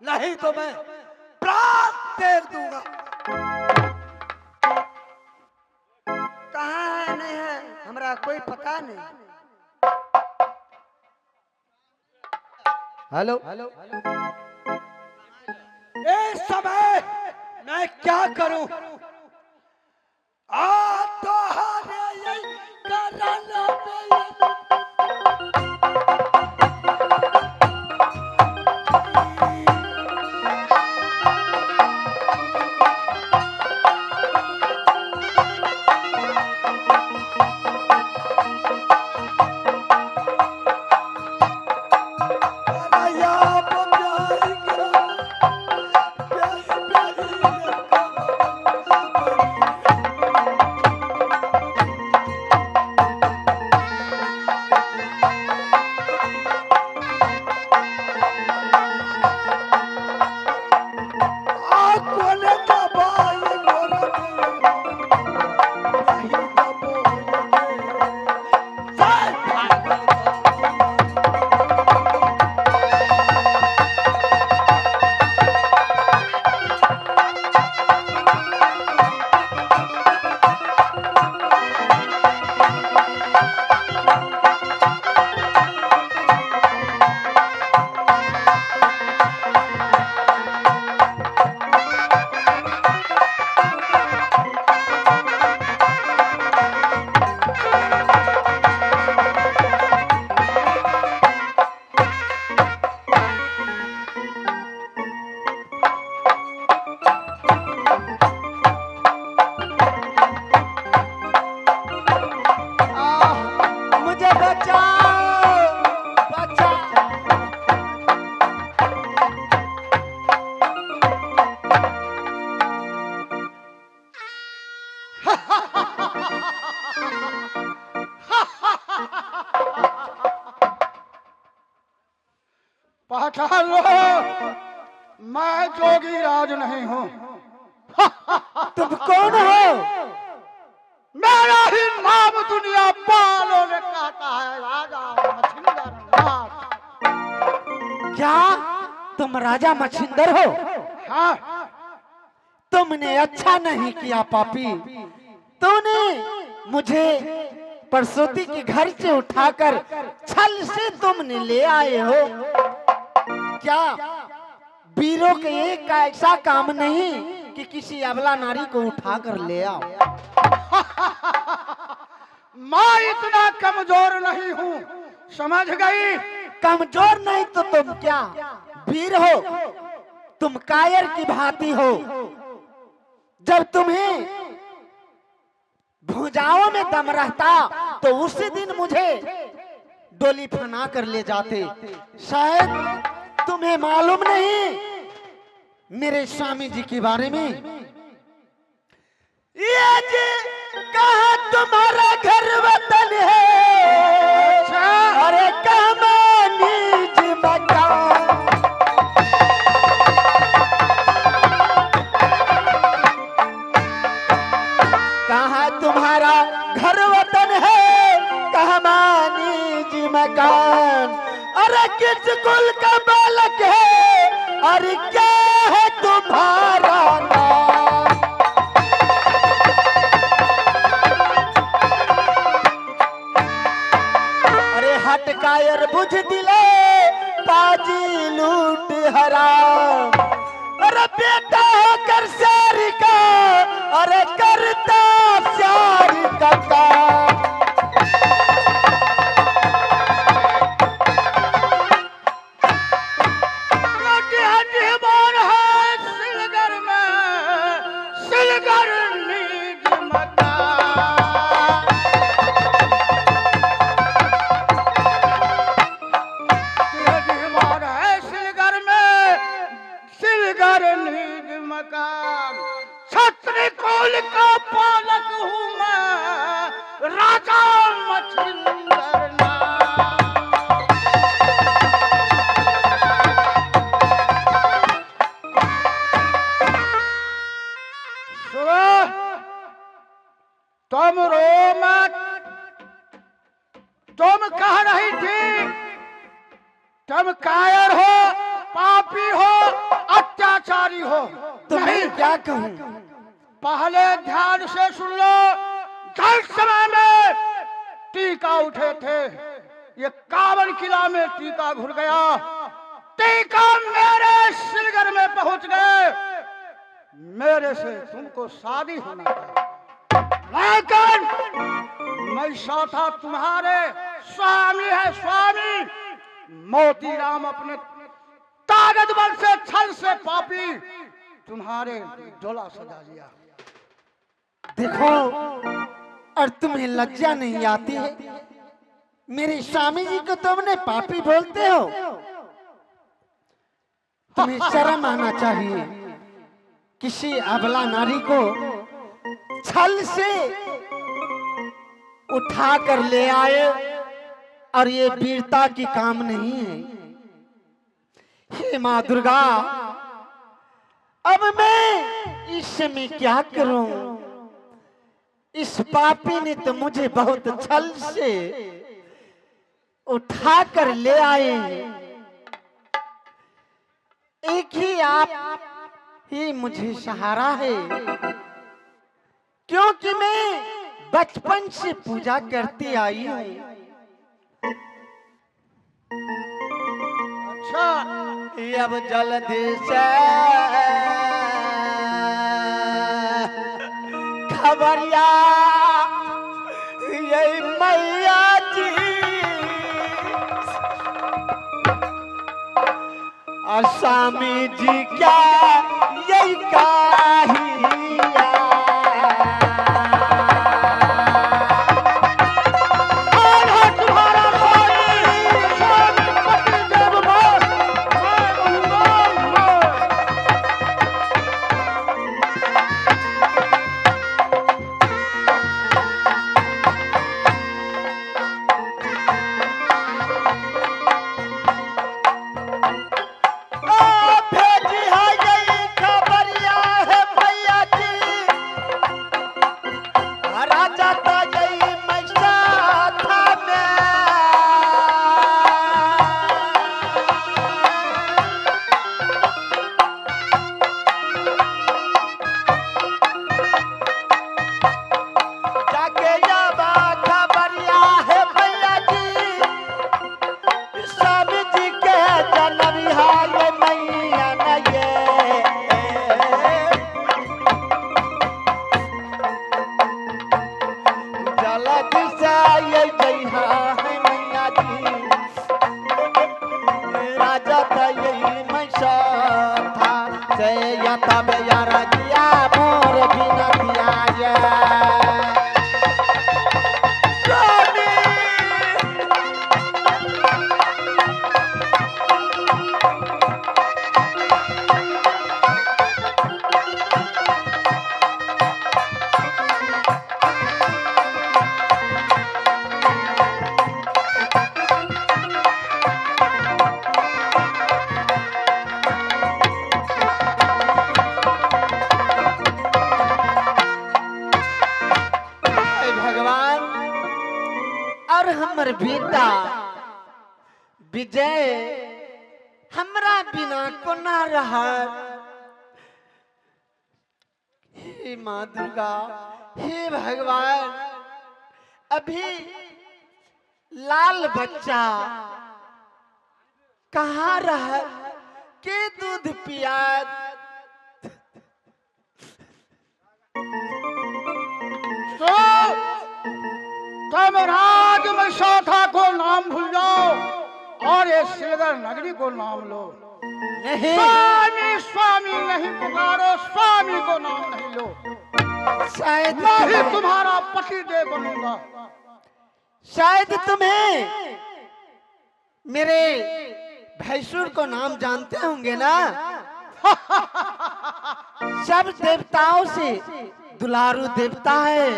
नहीं तो मैं प्राण त्याग दूंगा। कहाँ है नहीं है हमरा कोई पता नहीं। हेलो इस समय मैं क्या करूं? आ तो हारे यही करना मुझे बचाओ बचाओ। पहचान लो, मैं जोगी राज नहीं हूँ। तुम कौन हो? मेरा ही नाम दुनिया वालों ने कहता है राजा मछिंदर नाथ। क्या तुम राजा मछिंदर हो? हाँ, तुमने अच्छा नहीं किया पापी। तूने मुझे परसोती के घर से उठाकर छल से तुमने ले आए हो। क्या वीरों के एक का ऐसा काम नहीं कि किसी अबला नारी को उठाकर ले आओ? मैं इतना कमजोर नहीं हूँ, समझ गई? कमजोर नहीं तो तुम क्या वीर हो? तुम कायर की भांति हो। जब तुम्हें भुजाओं में दम रहता तो उसी दिन मुझे डोली फना कर ले जाते। शायद तुम्हें मालूम नहीं मेरे स्वामी जी के बारे में। ये जी कहाँ तुम्हारा घर वतन है? अरे कहाँ निज मकान? कहाँ तुम्हारा घर वतन है? कहाँ निज मकान? अरे किस कुल का बालक है? अरे क्या है तुम्हारा नाम? अरे हट कायर बुझ दिले पाजी लूट हराम। अरे बेटा होकर सारी का अरे करता सारी का काम। छत्री कुल का पालक हूँ मैं, राजा मछिंदर नाथ। सुनो, तुम रो मत। तुम कह रही थी तुम कायर हो, पापी हो, अधिकारी हो। तो मैं क्या कहूँ? पहले ध्यान से सुन लो। जल समय में टीका उठे थे, ये कावन किला में टीका घुर गया, टीका मेरे श्रीनगर में पहुंच गए, मेरे से तुमको शादी होना था। लेकिन मैसाथा तुम्हारे स्वामी है, स्वामी मोतीराम अपने ताकत बल से, छल से पापी तुम्हारे डोला सजा लिया। देखो, और तुम्हें लज्जा नहीं आती है? मेरे स्वामी जी को तुमने पापी बोलते हो? तुम्हें शर्म आना चाहिए। किसी अबला नारी को छल से उठा कर ले आए, और ये वीरता की काम नहीं है। हे माँ दुर्गा, अब मैं इस समय क्या करूं? इस पापी ने तो मुझे बहुत छल से उठा कर ले आए हैं। एक ही आप ही मुझे सहारा है, क्योंकि मैं बचपन से पूजा करती आई हूँ। अच्छा, अब जल्दी से खबरिया यही मैया जी, और स्वामी जी क्या यही काहिया। कौन है तुम्हारा स्वामी? स्वामी पति देव मोर, मैं कहूँगा मैं। भेजी है यही खबरिया है मैया जी, राजा तो यही मैसाथा में। जाके याबा खबरिया है मैया जी, स्वामी जी के जनरिया ये मैया न ये। जल्दी से ये जइहा है मैया जी, राजा तो यही मैसाथा से, या तब यार दिया मोर बिना दिया ये। स्वामी हे भगवान, और हमर बेटा विजय हमरा बिना को ना रहा। हे माँ दुर्गा, हे भगवान, अभी लाल बच्चा कहाँ रहा के दूध पिया। तो तुम राज मैसाथा को नाम भूल जाओ और ये श्रीनगर नगरी को नाम लो। नहीं, स्वामी स्वामी नहीं पुकारो, स्वामी को नाम नहीं लो। शायद मैं ही तुम्हारा पति देव बनूंगा। शायद तुम्हें मेरे भैंसुर को नाम जानते होंगे ना। सब देवताओं से दुलारू देवता है,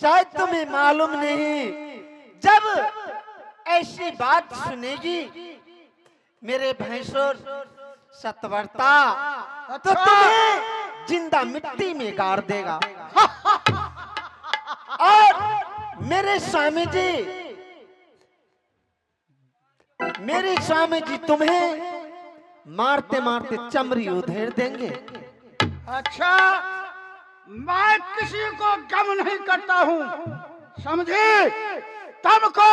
शायद तुम्हें मालूम नहीं। जब ऐसी बात सुनेगी मेरे भैंसुर सतवर्ता, तो तुम्हें जिंदा मिट्टी में गाड़ देगा। और मेरे स्वामी जी तुम्हें मारते मारते चमड़ी उधेड़ देंगे। अच्छा, मैं किसी को गम नहीं करता हूँ, समझी? तुमको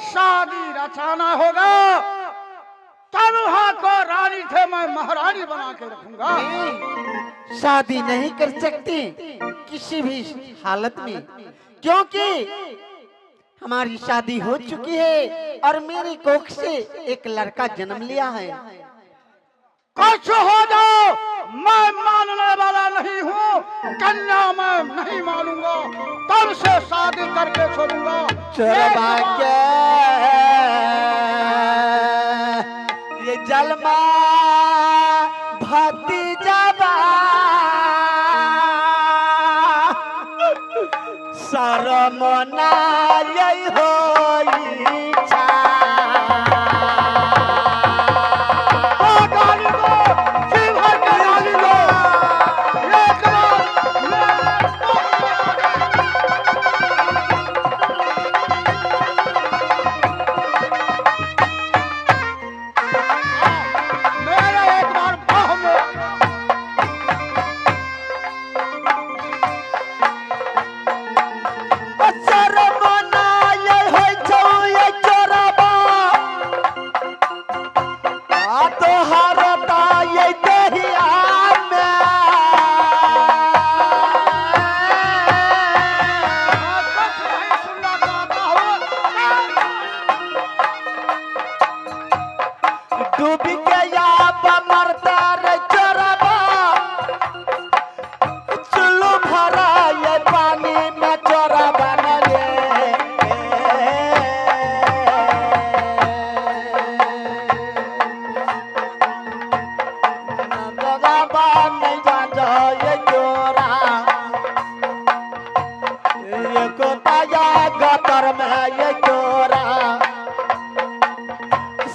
शादी रचाना होगा, तनुहा को रानी थे मैं महारानी बना के रखूंगा। नहीं, शादी नहीं कर सकती किसी भी हालत में, क्योंकि हमारी शादी हो चुकी है और मेरी कोख से एक लड़का जन्म लिया है। कुछ हो जाओ, मैं मानने वाला नहीं हूँ, कन्या मैं नहीं मानूंगा, तुमसे शादी करके छोड़ूंगा। चोरबा के ये जलमा भतीजाबा शरमना यही होई छा। गाली दो, जी भर के गाली दो, एक बार मेरे एक बार बाह में शरमना यही होई छौ ये चोरबा आ तो हरता ये देहिया में। कुछ नहीं सुनना चाहता हूँ। डूब गया मरता रे चोरबा चुल्लू भरा ये पानी में चोरबा न ले। नंदगाबा नहीं जानो ये चोरा ये कोताया गतर में ये चोरा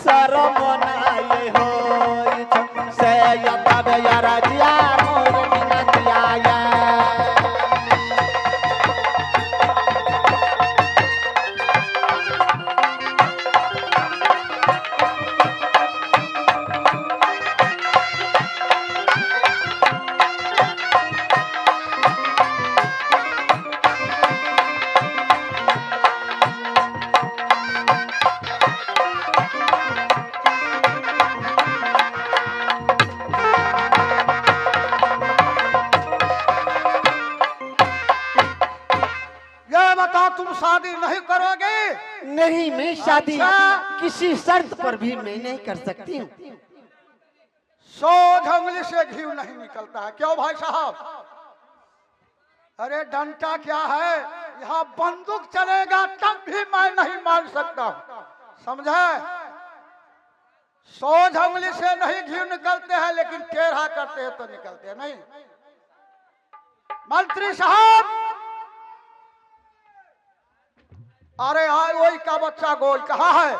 शरमना ये होई छौ से यता बेयारा दिया मोर बिना दिया ये। ये बताओ, तुम शादी नहीं करोगे? नहीं, मैं शादी अच्छा। किसी शर्त पर भी मैं नहीं कर सकती हूँ। सोझ उंगली से घी नहीं निकलता है, क्यों भाई साहब? अरे डंटा क्या है, यहाँ बंदूक चलेगा तब भी मैं नहीं मान सकता हूँ, समझे? सोझ उंगली से नहीं घी निकलते हैं, लेकिन टेढ़ा करते हैं तो निकलते हैं नहीं। मंत्री साहब, अरे आए वही का बच्चा गोल कहाँ है?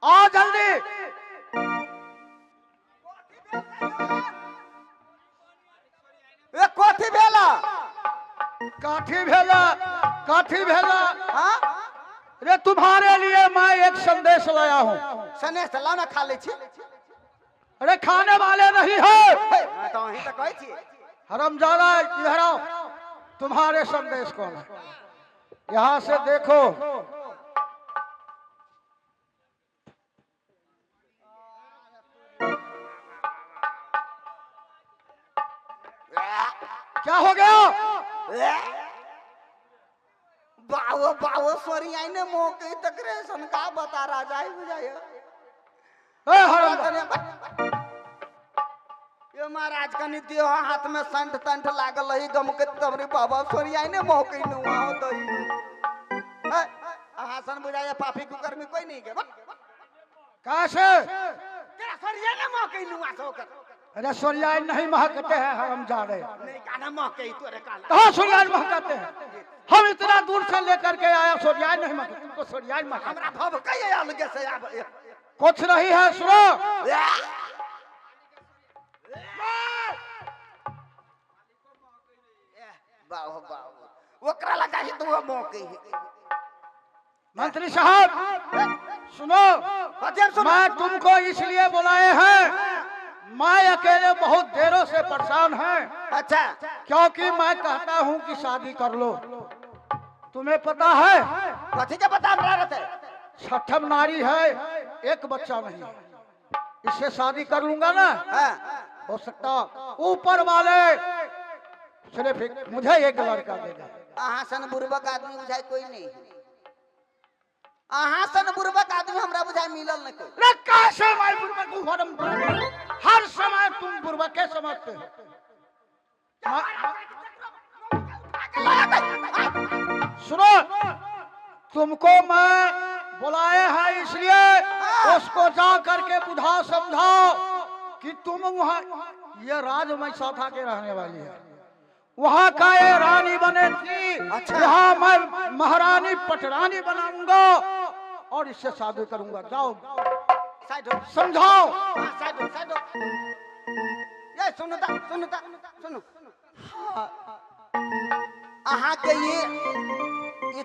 आ जल्दी। ए कोथी भेला? काठी भेला, काठी भेला। हाँ अरे तुम्हारे लिए मैं एक संदेश लाया हूँ। सने से लाना खा ले छी। अरे खाने वाले नहीं है, हाँ, तो वहीं तक कहै छी। हरामजादा, इधर आओ। तुम्हारे संदेश कौन है? यहाँ से देखो। क्या हो गया? बावो बावो सोरी आईने मौके तक रे सनका बता राजा ही बुझाय। ए हरामजादा, ये महाराज का नीति हो, हाथ में संठ तंठ लागल रही गम के तमरे बाबा सोरी आईने मौके न वहां दई। हासन बुझाय पापी कुकर में कोई नहीं के। कहाँ से? तेरा सोरी आईने मौके न वहां से कर। अरे सूर्यायन नहीं महकते हैं हरामजादे। नहीं काना मौके ही तोरे काला। कहाँ सूर्यायन महकते हैं? हम इतना दूर से लेकर के आया, सूर्यायन नहीं महकते, तुमको सूर्यायन महकते। हमरा भव कई अलग से अब कुछ नहीं है, सुनो। बाव बाव ओकरा लगा ही तो मौके ही। मंत्री साहब सुनो, बच्चे सुनो। मैं तुमको इसलिए बुलाए हैं, मैं अकेले बहुत देरों से परेशान है, अच्छा क्योंकि मैं कहता हूँ कि शादी कर लो। तुम्हें पता है कथी के बता रहा रहते? छठम नारी है, एक बच्चा नहीं, इससे शादी कर लूंगा ना, हाँ। हो सकता ऊपर वाले सिर्फ मुझे एक लड़का देगा। अहाँ सन बुर्बक आदमी बुझाए कोई नहीं। अहाँ सन बुर्बक आदमी हमरा बुझाए मिलल नहीं कोई। रे कैसे मैं बुर्बक हूँ? हर समय तुम बुर्बक के समझते हो। सुनो, तुमको मैं बुलाए हैं इसलिए उसको जा करके बुझाओ समझाओ कि तुम वहाँ, ये राजमय साथा के रहने वाली है, वहाँ का ये रानी बने थी, अच्छा। यहाँ मैं महारानी पटरानी बनाऊंगा और इससे शादी करूंगा। जाओ साइड हो। समझाओ। हाँ, साइड हो, साइड हो। ये सुनता सुनता सुनो। अहाँ के ये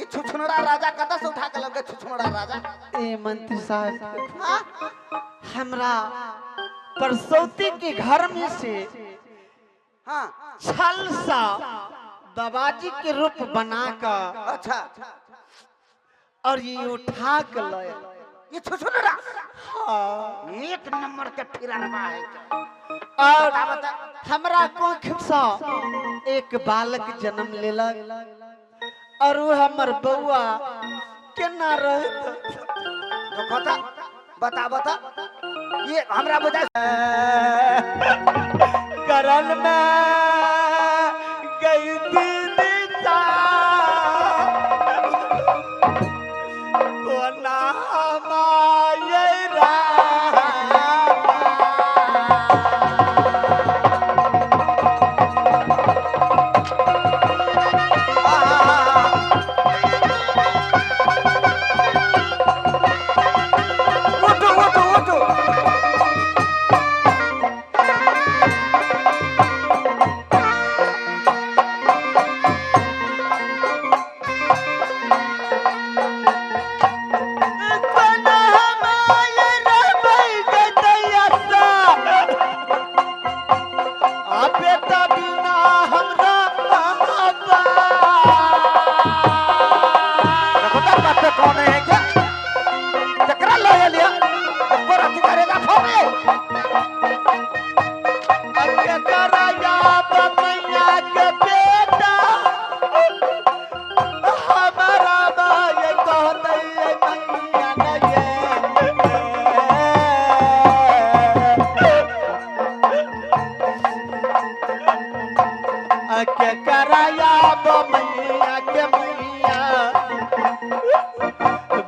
छुछुनड़ा राजा कदा से उठा के लगे? छुछुनड़ा राजा ए मंत्री साहब, हाँ? हमरा परसौती के घर में से हाँ छल सा बाबाजी के रूप बनाकर अच्छा और ये उठा के लाया। ये छुछुनड़ा हाँ। एक नंबर के फिरनवा है। और बता बता। हमरा कोख सा एक बालक जन्म लेलक और वो हमर बउआ केना रहत। देखो था, बता बता। ये हमरा बुझा करन में गई दीदा कोना हमारे रामा। उठो उठो उठो। कोना हमारे रामा गदैया सा आपे तबिना हमरा आबा। देखो तो बात कौन है क्या? चक्रा ले लिया। ऊपर अति करेगा फोड़े। अके कराया बमैया के बेटा हमारा भाई कहते मैया नये। अके कराया बमैया के मैया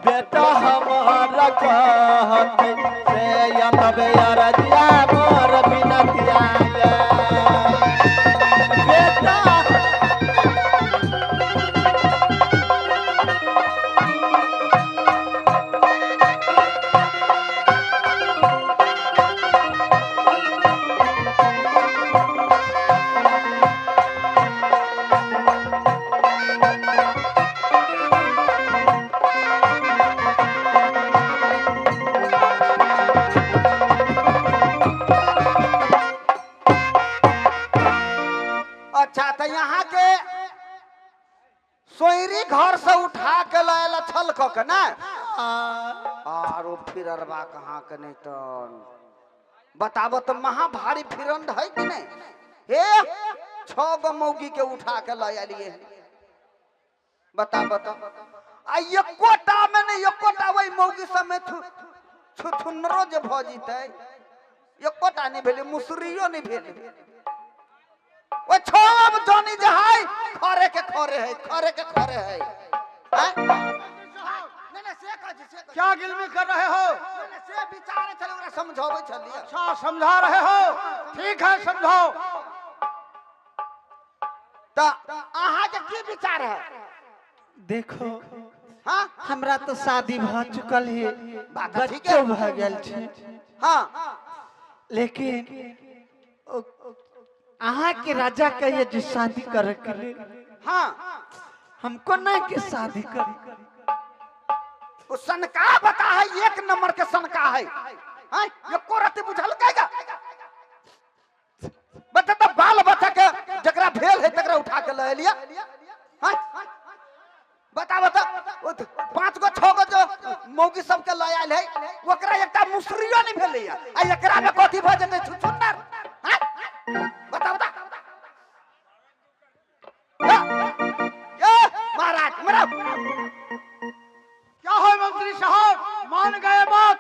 बेटा हमारा कहते से या तबे यार दिया मोर बिनतिया बेटा। अच्छा तो यहाँ के सोयरी घर से उठा के लायल छल के ना आरो फिर अरबा कहाँ के नहीं तो बताबो तो महा भारी फिरंड है कि नहीं? हे 6 गो मौगी के उठा के लायलिए। बता बता आ एकोटा में नहीं, एकोटा वही मौगी समेत छुछुनरो जे भ जीते एकोटा नहीं भेले, मुसरियो नहीं भेले। वो छोब जोनी जहाई खरे के खरे है, खरे के खरे है। क्या गिलमी कर रहे हो? से विचार चले ओकरा समझावे चलिए। अच्छा समझा रहे हो, ठीक है समझाओ। तो अहाँ के की विचार है? देखो हाँ हमरा तो शादी भ चुकल है, बात ठीक है। बच्चो भ गेल छै, हाँ लेकिन अहाँ के राजा कहिए जो शादी करे के लिए हाँ हमको नहीं के शादी कर। वो सनका बता है, एक नंबर के सनका है। हाँ, ये कोरती बुझल कहेगा। बता तो बाल बच्चा के जकरा भेल है तकरा उठा के ले लिया। हाँ? बता बता, 5 गो 6 गो जो मौगी सबके ले आयल है, ओकरा एकटा मुसरियो नहीं भेले या। आ एकरा में कथी भ जते छुछुंदर? हाँ? बता बता। महाराज मेरा क्या है मंत्री साहब, मान गए बात?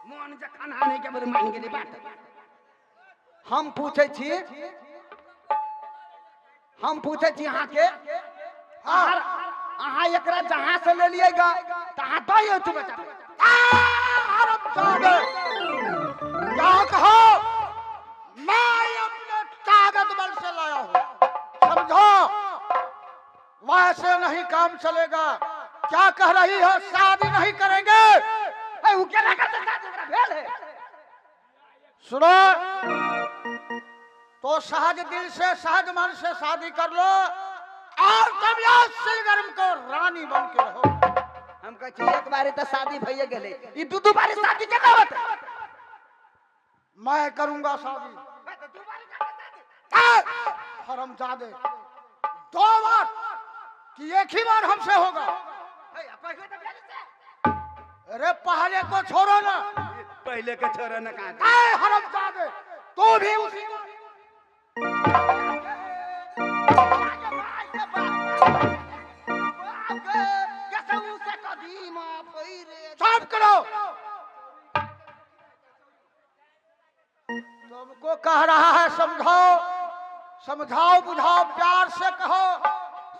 मन जखन आने के बारे मान गेली बात। हम पूछे छी यहाँ के अहाँ एकरा जहाँ से ले लिएगा तहाँ तो तू बता। क्या कहो? मैं अपने ताकत बल से लाया हूँ, समझो? वैसे नहीं काम चलेगा। क्या कह रही है? शादी नहीं करेंगे? वो क्या ना करते भेल है? सुनो, तो सहज दिल से सहज मन से शादी कर लो और तब याद सिलगर्म को रानी बन के रहो। हम कहे एक बारी तो शादी भइए गेले, ई दू बारी शादी के ना होत। मैं करूंगा शादी। हरामजादे, 2 बार कि एक ही बार हमसे होगा? अरे पहले को छोड़ो ना, पहले के छोड़ो ना। कहा हरामजादे, तू भी उसी साफ करो। तुमको कह रहा है समझाओ, समझाओ बुझाओ, प्यार से कहो।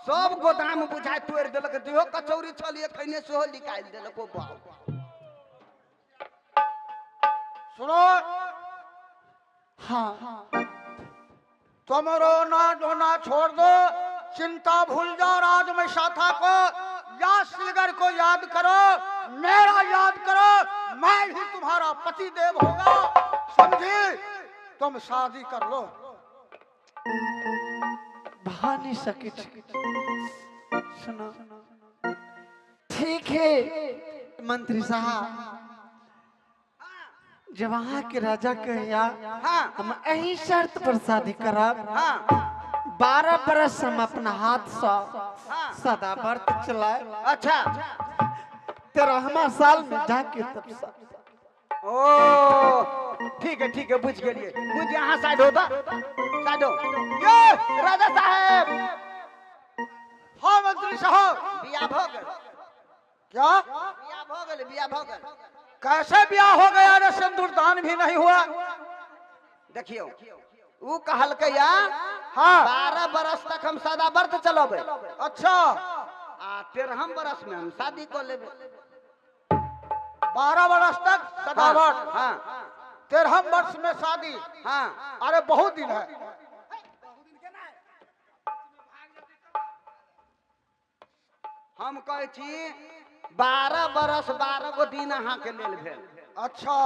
सब गोदाम बुझाए तोड़ देलक, जो कचौरी छलिए खैने सेहो निकाल देलक। ओ बाप, सुनो, हाँ, तुम रोना धोना छोड़ दो, चिंता भूल जाओ। राज में शाथा को या सिलगर को याद करो, मेरा याद करो। मैं ही तुम्हारा पति देव होगा, समझी? तुम शादी कर लो। भा नहीं सके। सुनो, ठीक है मंत्री साहब, जब वहाँ के राजा कहिया हम यही शर्त पर शादी करब। 12 बरस हम अपना हाथ से सदा व्रत चलाए। अच्छा 13वां साल में जाके तब ओ ठीक है बुझ गेलिए। बुझ यहाँ साइड हो दा, साइड हो। ये राजा साहब। हाँ मंत्री साहब। बियाह भ गेल? क्या बियाह भ गेल? बियाह भ गेल? कैसे ब्याह हो गया? रे सिंदूर दान भी नहीं हुआ। देखियो वो कहल के या हाँ 12 बरस तक हम सदा व्रत चलोबे। अच्छा, आ 13हम बरस में हम शादी कर लेबे। 12 वर्ष तक सदा व्रत, हाँ 13 वर्ष में शादी। हाँ। अरे बहुत दिन है। हम कहे छी 12 बरस 12 गो दिन अहाँ के लेल भेल। अच्छा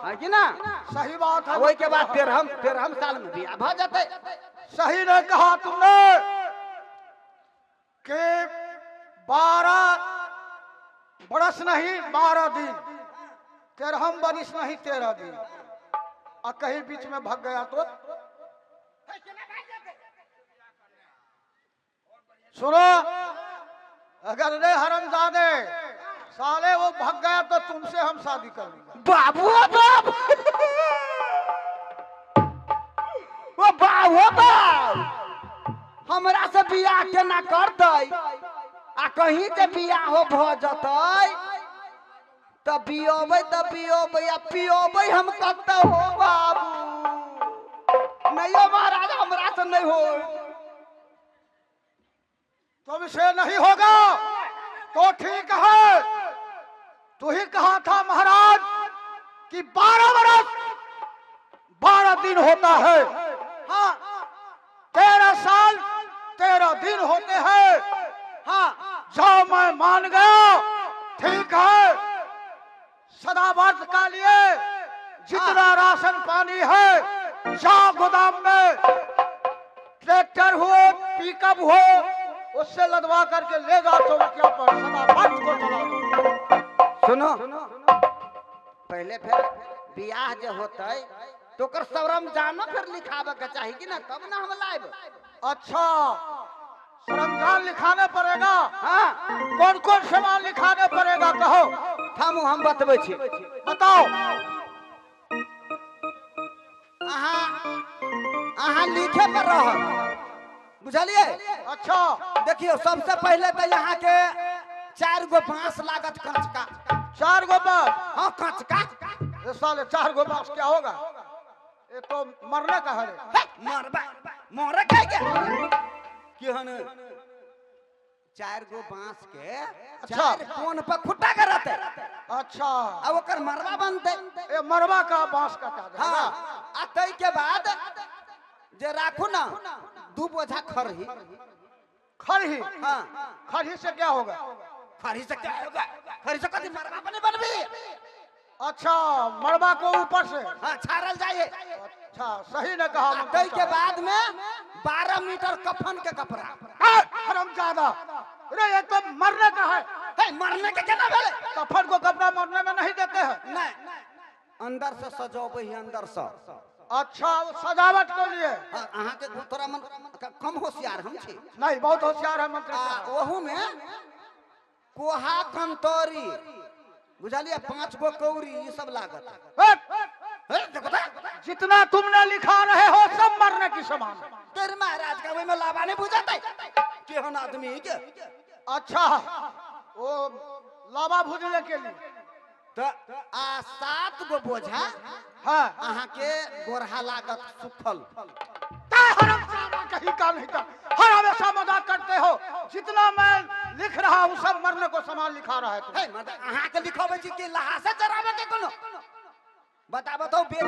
है कि ना? सही बात है। वही के बाद 13हम साल में बियाह भ जाते। सही ने कहा तुमने कि 12 बरस नहीं 12 दिन, 13 बरिस नहीं 13 दिन। और कहीं बीच में भाग गया तो सुनो, अगर रे हरामजादे साले वो भाग गया तो तुमसे हम शादी कर लेंगे। बाबू बाब ओ बाबू हमरा से बियाह केना करतै? आ कहीं के बियाह हो भ जतै त बियोबै आ पियोबै हम कत्ता हो बाबू। नहीं हो महाराज, हमरा से नहीं हो। तुमसे नहीं होगा तो ठीक है। तू ही कहा था महाराज कि 12 बरस 12 दिन होता है। हाँ 13 साल 13 दिन होते हैं। हाँ जाओ, मैं मान गया। ठीक है, सदा व्रत का लिए जितना राशन पानी है जाओ गोदाम में, ट्रैक्टर हो पिकअप हो उससे लदवा करके ले जा चौबटिया पर सदा पंच को चला दो। सुनो पहले फिर बियाह जो होता तो कर सरम जानो फिर लिखावे के चाहिए कि ना, तब ना हम लाइब। अच्छा सरंजाम लिखाने पड़ेगा। हाँ कौन कौन सामान लिखाने पड़ेगा कहो। हम बतबै छी। बताओ। अहाँ लिखे पर रह बुझलिए। अच्छा देखियो सबसे पहले तो यहाँ के 4 गो बांस लागत कांच का। 4 गो बांस। हाँ कांच का। ये साले 4 गो बांस क्या होगा? ये तो मरने का है। मरबा मोरे खाए क्या हन 4 गो बांस के। अच्छा। 4 कोन पर खुट्टा करते। अच्छा अब ओकर मरबा बनते। ये मरवा का बांस का क्या है? हाँ आ तई के बाद जे राखू ना 2 बोझा खरही। खरही। हाँ खरही से क्या होगा? खरही से क्या होगा? खरही से कथी मरबा बने बनबी। अच्छा मरवा को ऊपर से। हाँ छारल जाए। अच्छा सही ने कहा। तई के बाद में 12 मीटर कफन के कपड़ा। हरामजादा, अरे ये तो मरने का है। मरने के केना भेले? कफन को कपड़ा मरने में नहीं देते हैं। नहीं अंदर से सजावे ही अंदर से। अच्छा वो सजावट के लिए। अहाँ के थोड़ा मन कम होशियार हम छी। नहीं बहुत होशियार है मंत्री साहब। वहू में कोहा कंतोरी बुझलिए 5 गो कौरी ये सब लागत। जितना तुमने लिखा रहे हो सब मरने की समान। तेरे महाराज का में लाभा नहीं बुझाता केहन आदमी के। अच्छा वो लावा भूजने के लिए तो 7 गो बोझा। हाँ अहाँ के गोरहा लागत सुखल। कहीं का नहीं था। हर हमेशा मजाक करते हो। जितना मैं लिख रहा हूँ सब मरने को समान लिखा रहा है तुम। अहाँ के लिखोबे छी कि लहा से चरावे के कोनो बताबो तो बेटी